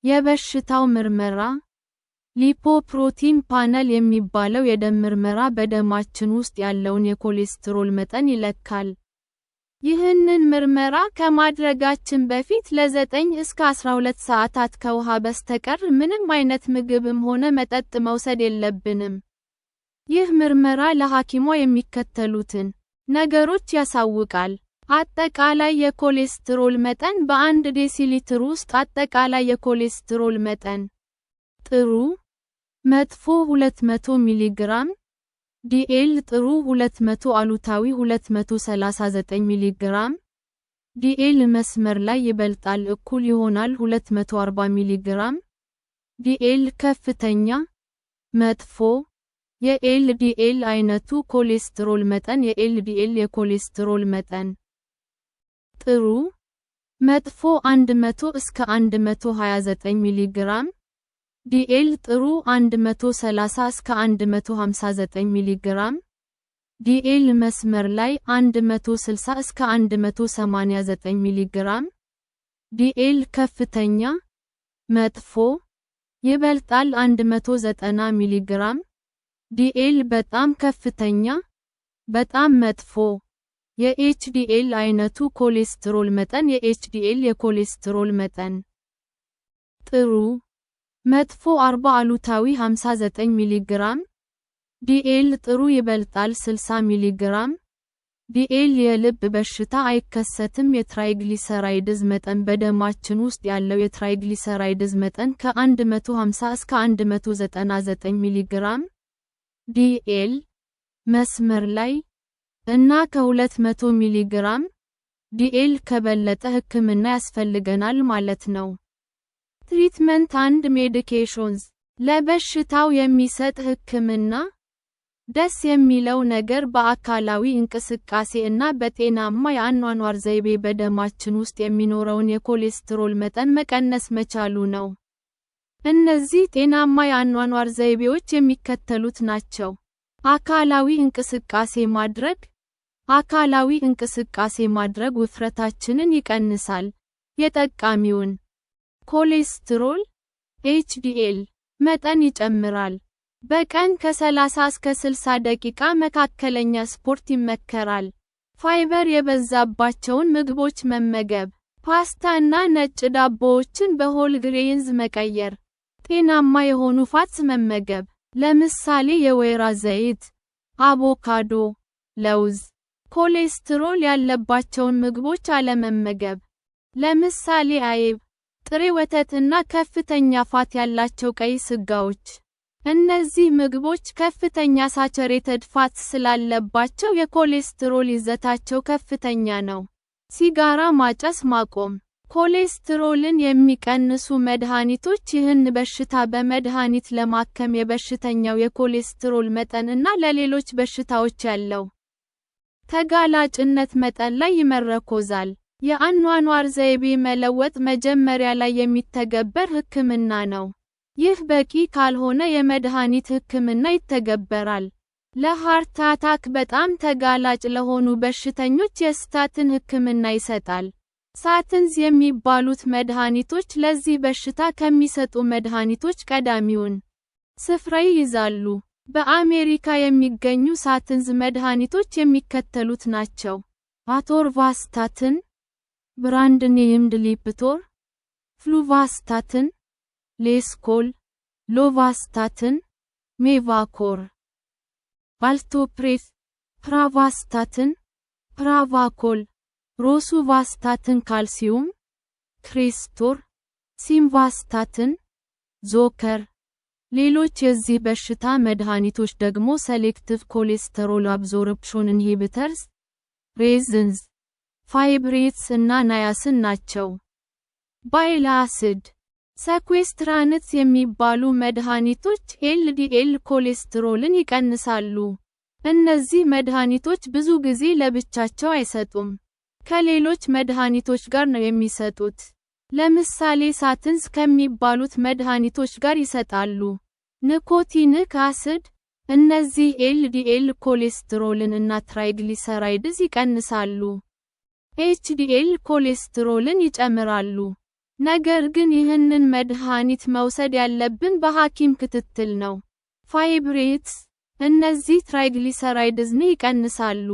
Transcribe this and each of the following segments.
የበሽታው ምርመራ ሊፖፕሮቲን ፓነል የሚባለው የደም ምርመራ በደማችን ውስጥ ያለውን የኮሌስትሮል መጠን ይለካል። ይህንን ምርመራ ከማድረጋችን በፊት ለ9 እስከ 12 ሰዓታት ከውሃ በስተቀር ምንም አይነት ምግብም ሆነ መጠጥ መውሰድ የለብንም። ይህ ምርመራ ለሐኪሞ የሚከተሉትን ነገሮች ያሳውቃል። አጠቃላይ የኮሌስትሮል መጠን በ1 ዴሲሊትር ውስጥ አጠቃላይ የኮሌስትሮል መጠን ጥሩ፣ መጥፎ 200 ሚሊግራም፣ ዲኤል ጥሩ 200 አሉታዊ 239 ሚሊግራም፣ ዲኤል መስመር ላይ ይበልጣል እኩል ይሆናል 240 ሚሊግራም፣ ዲኤል ከፍተኛ፣ መጥፎ፣ የኤልዲኤል አይነቱ ኮሌስትሮል መጠን የኤልዲኤል የኮሌስትሮል መጠን ጥሩ፣ መጥፎ 100 እስከ 129 ሚሊግራም፣ ዲኤል ጥሩ 130 እስከ 159 ሚሊግራም፣ ዲኤል መስመር ላይ 160 እስከ 189 ሚሊግራም፣ ዲኤል ከፍተኛ፣ መጥፎ፣ ይበልጣል 190 ሚሊግራም፣ ዲኤል በጣም ከፍተኛ፣ በጣም መጥፎ። የኤችዲኤል አይነቱ ኮሌስትሮል መጠን የኤችዲኤል የኮሌስትሮል መጠን ጥሩ፣ መጥፎ 40 አሉታዊ 59 ሚሊግራም፣ ዲኤል ጥሩ ይበልጣል 60 ሚሊግራም፣ ዲኤል የልብ በሽታ አይከሰትም የትራይግሊሰራይድዝ መጠን በደማችን ውስጥ ያለው የትራይግሊሰራይድዝ መጠን ከ150 እስከ 199 ሚሊግራም፣ ዲኤል መስመር ላይ እና ከ200 ሚሊግራም፣ ዲኤል ከበለጠ ሕክምና ያስፈልገናል ማለት ነው። ትሪትመንት አንድ ሜዲኬሽንስ ለበሽታው የሚሰጥ ሕክምና ደስ የሚለው ነገር በአካላዊ እንቅስቃሴ እና በጤናማ የአኗኗር ዘይቤ በደማችን ውስጥ የሚኖረውን የኮሌስትሮል መጠን መቀነስ መቻሉ ነው። እነዚህ ጤናማ የአኗኗር ዘይቤዎች የሚከተሉት ናቸው። አካላዊ እንቅስቃሴ ማድረግ አካላዊ እንቅስቃሴ ማድረግ ውፍረታችንን ይቀንሳል። የጠቃሚውን ኮሌስትሮል ኤችዲኤል መጠን ይጨምራል። በቀን ከ30 እስከ 60 ደቂቃ መካከለኛ ስፖርት ይመከራል። ፋይበር የበዛባቸውን ምግቦች መመገብ፣ ፓስታ እና ነጭ ዳቦዎችን በሆል ግሬንዝ መቀየር። ጤናማ የሆኑ ፋትስ መመገብ፣ ለምሳሌ የወይራ ዘይት፣ አቮካዶ፣ ለውዝ። ኮሌስትሮል ያለባቸውን ምግቦች አለመመገብ፣ ለምሳሌ አይብ፣ ጥሬ ወተት እና ከፍተኛ ፋት ያላቸው ቀይ ስጋዎች። እነዚህ ምግቦች ከፍተኛ ሳቹሬትድ ፋት ስላለባቸው የኮሌስትሮል ይዘታቸው ከፍተኛ ነው። ሲጋራ ማጨስ ማቆም። ኮሌስትሮልን የሚቀንሱ መድኃኒቶች ይህን በሽታ በመድኃኒት ለማከም የበሽተኛው የኮሌስትሮል መጠን እና ለሌሎች በሽታዎች ያለው ተጋላጭነት መጠን ላይ ይመረኮዛል። የአኗኗር ዘይቤ መለወጥ መጀመሪያ ላይ የሚተገበር ሕክምና ነው። ይህ በቂ ካልሆነ የመድኃኒት ሕክምና ይተገበራል። ለሃርት አታክ በጣም ተጋላጭ ለሆኑ በሽተኞች የስታትን ሕክምና ይሰጣል። ሳትንዝ የሚባሉት መድኃኒቶች ለዚህ በሽታ ከሚሰጡ መድኃኒቶች ቀዳሚውን ስፍራ ይይዛሉ። በአሜሪካ የሚገኙ ሳትንዝ መድኃኒቶች የሚከተሉት ናቸው። አቶርቫስታትን፣ ብራንድ ኔምድ ሊፕቶር፣ ፍሉቫስታትን፣ ሌስኮል፣ ሎቫስታትን፣ ሜቫኮር፣ ባልቶፕሬት፣ ፕራቫስታትን፣ ፕራቫኮል፣ ሮሱቫስታትን፣ ካልሲዩም፣ ክሬስቶር፣ ሲምቫስታትን፣ ዞከር። ሌሎች የዚህ በሽታ መድኃኒቶች ደግሞ ሴሌክቲቭ ኮሌስተሮል አብዞርፕሽን ኢንሂቢተርስ፣ ሬዝንዝ፣ ፋይብሬትስ እና ናያስን ናቸው። ባይል አሲድ ሰኩዌስትራንትስ የሚባሉ መድኃኒቶች ኤልዲኤል ኮሌስትሮልን ይቀንሳሉ። እነዚህ መድኃኒቶች ብዙ ጊዜ ለብቻቸው አይሰጡም፣ ከሌሎች መድኃኒቶች ጋር ነው የሚሰጡት። ለምሳሌ ሳትንዝ ከሚባሉት መድኃኒቶች ጋር ይሰጣሉ። ንኮቲኒክ አሲድ። እነዚህ ኤልዲኤል ኮሌስትሮልን እና ትራይግሊሰራይድስ ይቀንሳሉ። ኤችዲኤል ኮሌስትሮልን ይጨምራሉ። ነገር ግን ይህንን መድኃኒት መውሰድ ያለብን በሐኪም ክትትል ነው። ፋይብሬትስ እነዚህ ትራይግሊሰራይድስን ይቀንሳሉ፣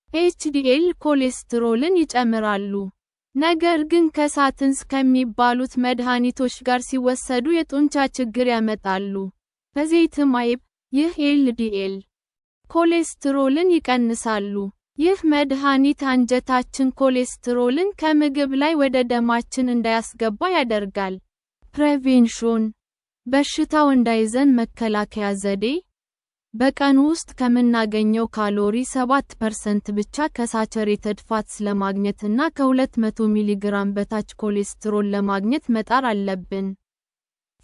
ኤችዲኤል ኮሌስትሮልን ይጨምራሉ። ነገር ግን ከሳትንስ ከሚባሉት መድኃኒቶች ጋር ሲወሰዱ የጡንቻ ችግር ያመጣሉ። በዘይትማይብ ይህ ኤልዲኤል ኮሌስትሮልን ይቀንሳሉ። ይህ መድኃኒት አንጀታችን ኮሌስትሮልን ከምግብ ላይ ወደ ደማችን እንዳያስገባ ያደርጋል። ፕሬቬንሽን በሽታው እንዳይዘን መከላከያ ዘዴ በቀን ውስጥ ከምናገኘው ካሎሪ 7% ብቻ ከሳቸሬትድ ፋትስ ለማግኘትና ከ200 ሚሊግራም በታች ኮሌስትሮል ለማግኘት መጣር አለብን።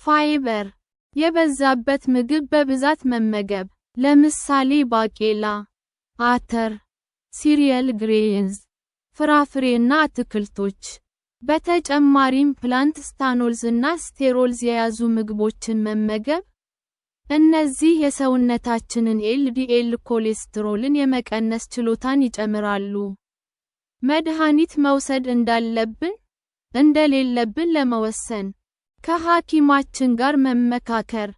ፋይበር የበዛበት ምግብ በብዛት መመገብ፣ ለምሳሌ ባቄላ፣ አተር፣ ሲሪየል ግሬንስ፣ ፍራፍሬና አትክልቶች። በተጨማሪም ፕላንት ስታኖልስ እና ስቴሮልስ የያዙ ምግቦችን መመገብ። እነዚህ የሰውነታችንን ኤልዲኤል ኮሌስትሮልን የመቀነስ ችሎታን ይጨምራሉ። መድኃኒት መውሰድ እንዳለብን እንደሌለብን ለመወሰን ከሐኪማችን ጋር መመካከር